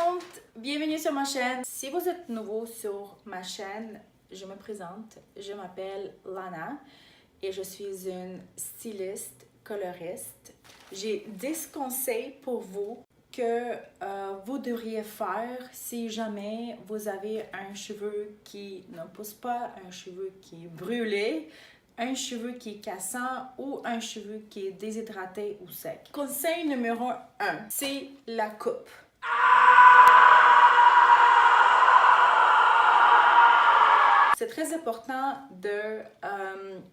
monde, bienvenue sur ma chaîne. Si vous êtes nouveau sur ma chaîne, je me présente, je m'appelle Lana et je suis une styliste coloriste. J'ai 10 conseils pour vous que vous devriez faire si jamais vous avez un cheveu qui ne pousse pas, un cheveu qui est brûlé, un cheveu qui est cassant ou un cheveu qui est déshydraté ou sec. Conseil numéro 1, c'est la coupe. C'est très important de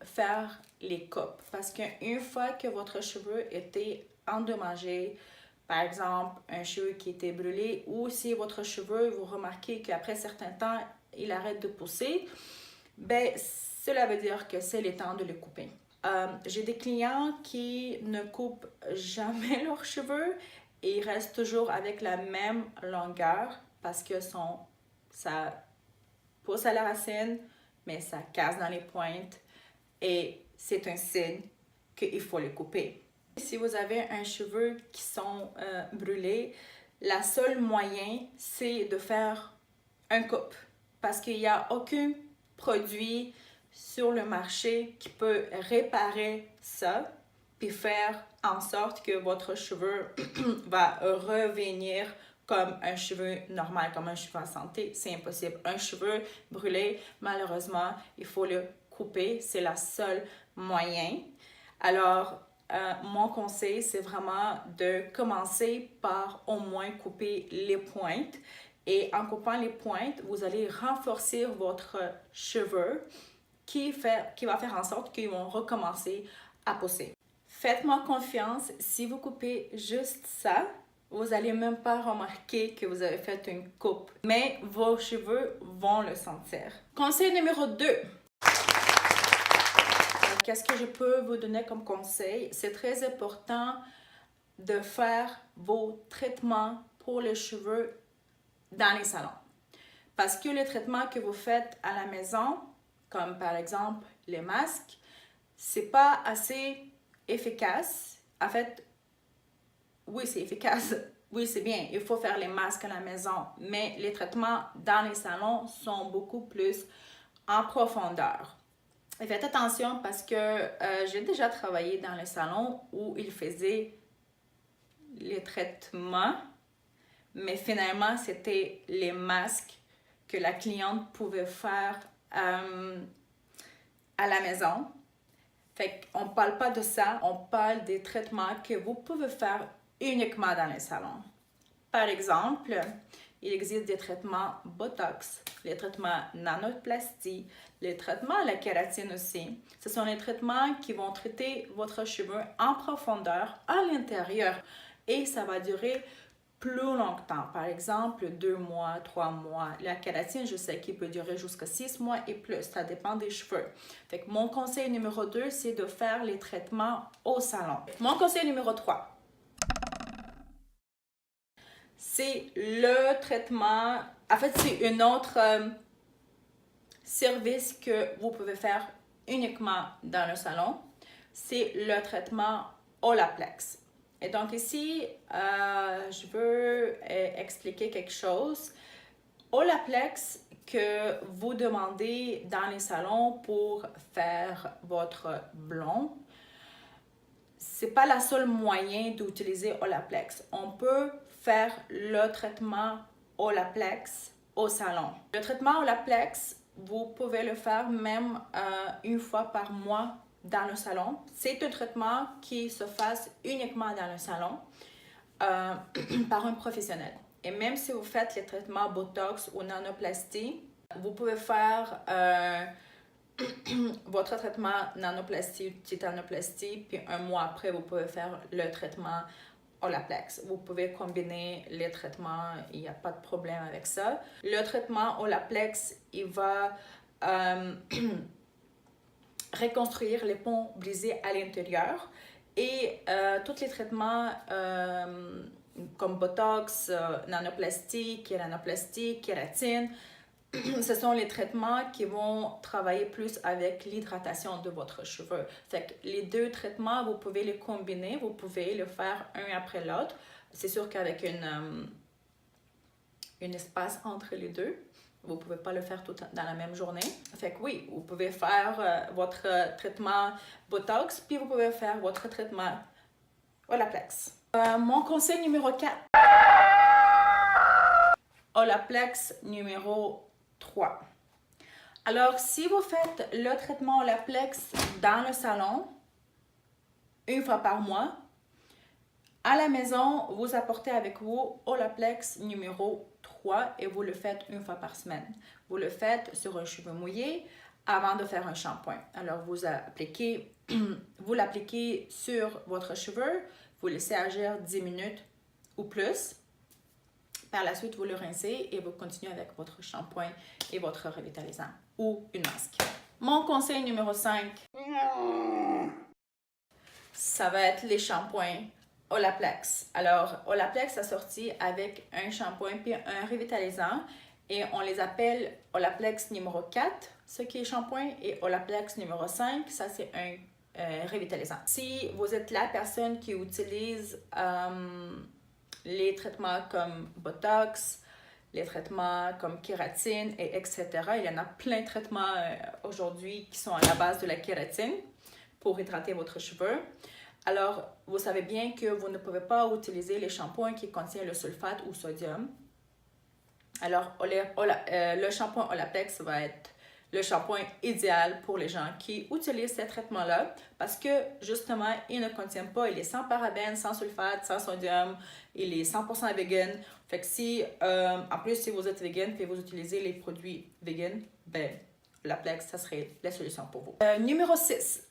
faire les coupes parce qu'une fois que votre cheveu était endommagé, par exemple un cheveu qui était brûlé, ou si votre cheveu, vous remarquez qu'après un certain temps, il arrête de pousser, ben cela veut dire que c'est le temps de le couper. J'ai des clients qui ne coupent jamais leurs cheveux et ils restent toujours avec la même longueur parce que ça pousse à la racine, mais ça casse dans les pointes et c'est un signe qu'il faut les couper. Si vous avez un cheveu qui sont brûlés, la seule moyen, c'est de faire un coupe parce qu'il n'y a aucun produit sur le marché qui peut réparer ça puis faire en sorte que votre cheveu va revenir comme un cheveu normal, comme un cheveu en santé. C'est impossible. Un cheveu brûlé, malheureusement, il faut le couper. C'est la seule moyen. Alors, mon conseil, c'est vraiment de commencer par au moins couper les pointes. Et en coupant les pointes, vous allez renforcer votre cheveu qui va faire en sorte qu'ils vont recommencer à pousser. Faites-moi confiance, si vous coupez juste ça, vous n'allez même pas remarquer que vous avez fait une coupe, mais vos cheveux vont le sentir. Conseil numéro 2. Qu'est-ce que je peux vous donner comme conseil? C'est très important de faire vos traitements pour les cheveux dans les salons. Parce que les traitements que vous faites à la maison, comme par exemple les masques, c'est pas assez efficace. En fait, oui, c'est efficace. Oui, c'est bien. Il faut faire les masques à la maison. Mais les traitements dans les salons sont beaucoup plus en profondeur. Et faites attention parce que j'ai déjà travaillé dans les salons où ils faisaient les traitements, mais finalement, c'était les masques que la cliente pouvait faire à la maison. Fait qu'on ne parle pas de ça, on parle des traitements que vous pouvez faire uniquement dans les salons. Par exemple, il existe des traitements Botox, les traitements nanoplastie, les traitements à la kératine aussi. Ce sont les traitements qui vont traiter votre cheveu en profondeur à l'intérieur et ça va durer plus longtemps. Par exemple, 2 mois, 3 mois. La kératine, je sais qu'il peut durer jusqu'à 6 mois et plus. Ça dépend des cheveux. Fait que mon conseil numéro 2, c'est de faire les traitements au salon. Mon conseil numéro 3, c'est le traitement. En fait, c'est un autre service que vous pouvez faire uniquement dans le salon. C'est le traitement Olaplex. Et donc ici, je veux expliquer quelque chose. Olaplex que vous demandez dans les salons pour faire votre blond, c'est pas la seule moyen d'utiliser Olaplex. On peut faire le traitement Olaplex au salon. Le traitement Olaplex, vous pouvez le faire même une fois par mois dans le salon. C'est un traitement qui se fasse uniquement dans le salon par un professionnel. Et même si vous faites les traitements Botox ou nanoplastie, vous pouvez faire votre traitement nanoplastie, titanoplastie, puis un mois après, vous pouvez faire le traitement Olaplex. Vous pouvez combiner les traitements, il n'y a pas de problème avec ça. Le traitement Olaplex, il va reconstruire les ponts brisés à l'intérieur et tous les traitements comme Botox, nanoplastie, kéranoplastie, kératine, ce sont les traitements qui vont travailler plus avec l'hydratation de votre cheveu. Fait que les deux traitements, vous pouvez les combiner, vous pouvez le faire un après l'autre. C'est sûr qu'avec un espace entre les deux. Vous ne pouvez pas le faire tout dans la même journée. Fait que oui, vous pouvez faire votre traitement Botox, puis vous pouvez faire votre traitement Olaplex. Mon conseil numéro 4. Olaplex numéro 3. Alors, si vous faites le traitement Olaplex dans le salon, une fois par mois, à la maison, vous apportez avec vous Olaplex numéro 3 et vous le faites une fois par semaine. Vous le faites sur un cheveu mouillé avant de faire un shampoing. Alors, vous l'appliquez sur votre cheveu, vous laissez agir 10 minutes ou plus. Par la suite, vous le rincez et vous continuez avec votre shampoing et votre revitalisant ou une masque. Mon conseil numéro 5, ça va être les shampoings Olaplex. Alors, Olaplex a sorti avec un shampoing puis un revitalisant et on les appelle Olaplex numéro 4, ce qui est shampoing, et Olaplex numéro 5, ça c'est un revitalisant. Si vous êtes la personne qui utilise les traitements comme Botox, les traitements comme kératine, et etc. Il y en a plein de traitements aujourd'hui qui sont à la base de la kératine pour hydrater votre cheveu. Alors, vous savez bien que vous ne pouvez pas utiliser les shampoings qui contiennent le sulfate ou sodium. Alors, le shampoing Olaplex va être le shampoing idéal pour les gens qui utilisent ces traitements-là parce que, justement, il ne contient pas, il est sans parabènes, sans sulfate, sans sodium, il est 100% vegan. Fait que si, en plus, si vous êtes vegan et vous utilisez les produits vegan, ben, Olaplex, ça serait la solution pour vous. Numéro 6.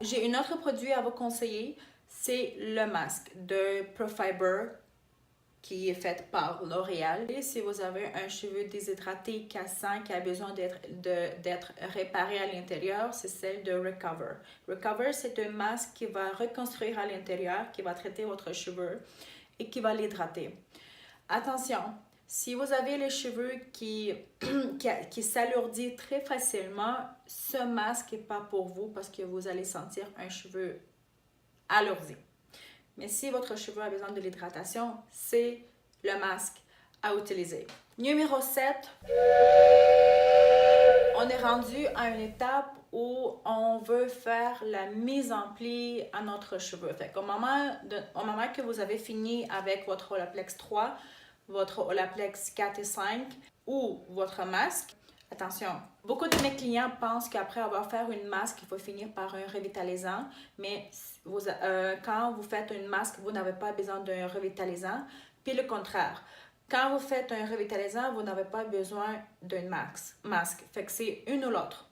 J'ai un autre produit à vous conseiller, c'est le masque de Profiber qui est fait par L'Oréal. Et si vous avez un cheveu déshydraté, cassant, qui a besoin d'être réparé à l'intérieur, c'est celle de Recover. Recover, c'est un masque qui va reconstruire à l'intérieur, qui va traiter votre cheveu et qui va l'hydrater. Attention, si vous avez les cheveux qui s'alourdissent très facilement, ce masque n'est pas pour vous parce que vous allez sentir un cheveu alourdi. Mais si votre cheveu a besoin de l'hydratation, c'est le masque à utiliser. Numéro 7, on est rendu à une étape où on veut faire la mise en pli à notre cheveu. Fait qu'au moment que vous avez fini avec votre Olaplex 3, votre Olaplex 4 et 5 ou votre masque, attention, beaucoup de mes clients pensent qu'après avoir fait une masque, il faut finir par un revitalisant, mais quand vous faites une masque, vous n'avez pas besoin d'un revitalisant, puis le contraire. Quand vous faites un revitalisant, vous n'avez pas besoin d'un masque. Fait que c'est une ou l'autre.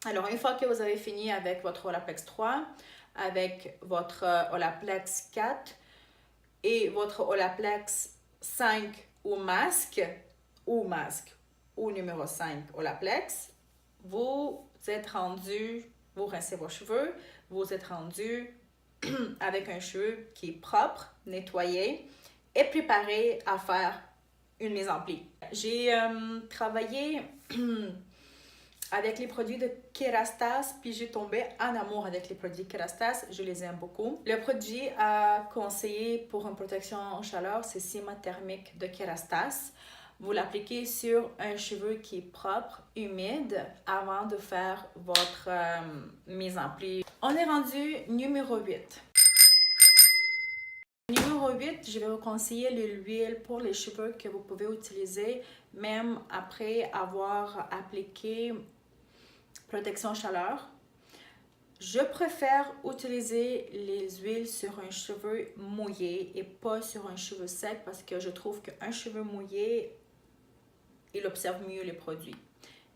Alors, une fois que vous avez fini avec votre Olaplex 3, avec votre Olaplex 4 et votre Olaplex 5 ou masque ou numéro 5 Olaplex, vous êtes rendu, vous rincez vos cheveux, vous êtes rendu avec un cheveu qui est propre, nettoyé et préparé à faire une mise en pli. J'ai travaillé avec les produits de Kerastase, puis j'ai tombé en amour avec les produits Kerastase. Je les aime beaucoup. Le produit à conseiller pour une protection en chaleur, c'est Cima Thermique de Kerastase. Vous l'appliquez sur un cheveu qui est propre, humide, avant de faire votre mise en pli. On est rendu numéro 8. Numéro 8, je vais vous conseiller l'huile pour les cheveux que vous pouvez utiliser même après avoir appliqué protection chaleur. Je préfère utiliser les huiles sur un cheveu mouillé et pas sur un cheveu sec parce que je trouve qu'un cheveu mouillé, il observe mieux les produits.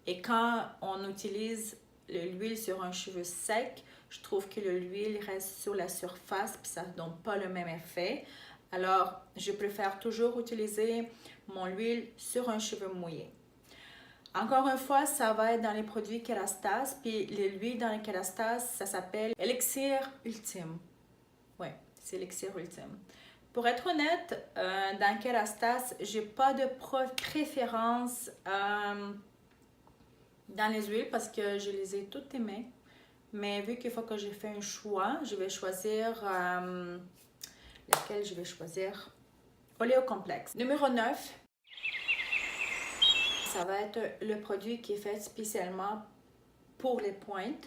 Et quand on utilise l'huile sur un cheveu sec, je trouve que l'huile reste sur la surface et ça ne donne pas le même effet. Alors, je préfère toujours utiliser mon huile sur un cheveu mouillé. Encore une fois, ça va être dans les produits Kerastase, puis l'huile dans les Kerastase, ça s'appelle Elixir Ultime. Oui, c'est Elixir Ultime. Pour être honnête, dans Kerastase, j'ai pas de préférence dans les huiles parce que je les ai toutes aimées. Mais vu qu'il faut que j'ai fait un choix, je vais choisir laquelle je vais choisir. Oléocomplexe. Numéro 9, ça va être le produit qui est fait spécialement pour les pointes.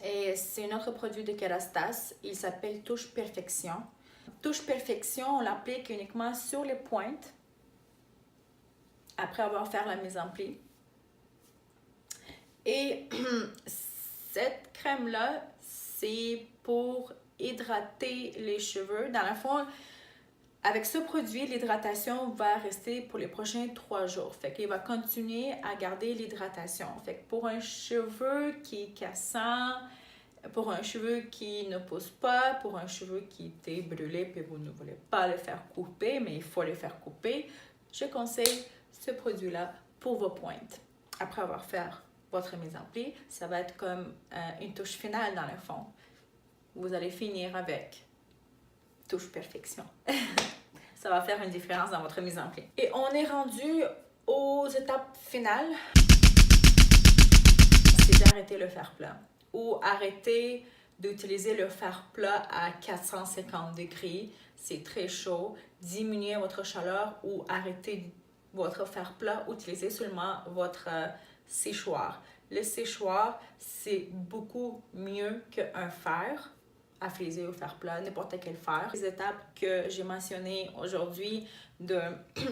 Et c'est un autre produit de Kerastase. Il s'appelle Touche Perfection. Touche Perfection, on l'applique uniquement sur les pointes après avoir fait la mise en pli. Et cette crème-là, c'est pour hydrater les cheveux. Dans le fond, avec ce produit, l'hydratation va rester pour les prochains 3 jours. Fait qu'il va continuer à garder l'hydratation. Fait que pour un cheveu qui est cassant, pour un cheveu qui ne pousse pas, pour un cheveu qui était brûlé puis vous ne voulez pas le faire couper, mais il faut le faire couper, je conseille ce produit-là pour vos pointes. Après avoir fait votre mise en pli, ça va être comme une touche finale dans le fond. Vous allez finir avec touche perfection. Ça va faire une différence dans votre mise en pli. Et on est rendu aux étapes finales. C'est d'arrêter le fer plat ou arrêter d'utiliser le fer plat à 450 degrés. C'est très chaud. Diminuer votre chaleur ou arrêter votre fer plat. Utilisez seulement votre séchoir. Le séchoir, c'est beaucoup mieux qu'un fer à friser ou fer plat, n'importe quel fer. Les étapes que j'ai mentionnées aujourd'hui, de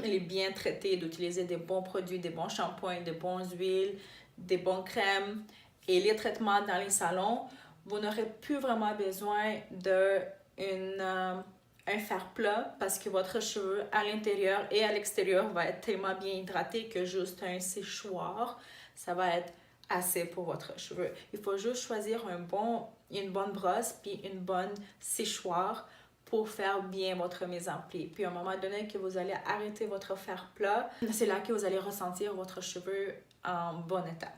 les bien traiter, d'utiliser des bons produits, des bons shampoings, des bonnes huiles, des bonnes crèmes et les traitements dans les salons, vous n'aurez plus vraiment besoin d'un fer plat parce que votre cheveu à l'intérieur et à l'extérieur va être tellement bien hydraté que juste un séchoir, ça va être assez pour votre cheveu. Il faut juste choisir une bonne brosse puis une bonne séchoir pour faire bien votre mise en pli. Puis à un moment donné que vous allez arrêter votre fer plat, c'est là que vous allez ressentir votre cheveu en bon état.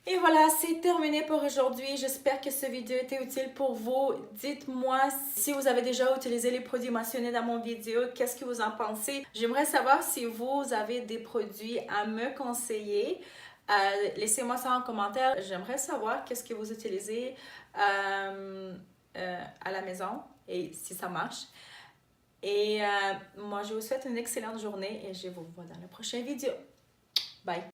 Et voilà, c'est terminé pour aujourd'hui. J'espère que cette vidéo était utile pour vous. Dites-moi si vous avez déjà utilisé les produits mentionnés dans mon vidéo, qu'est-ce que vous en pensez? J'aimerais savoir si vous avez des produits à me conseiller. Laissez-moi ça en commentaire. J'aimerais savoir qu'est-ce que vous utilisez à la maison et si ça marche. Et moi, je vous souhaite une excellente journée et je vous vois dans la prochaine vidéo. Bye!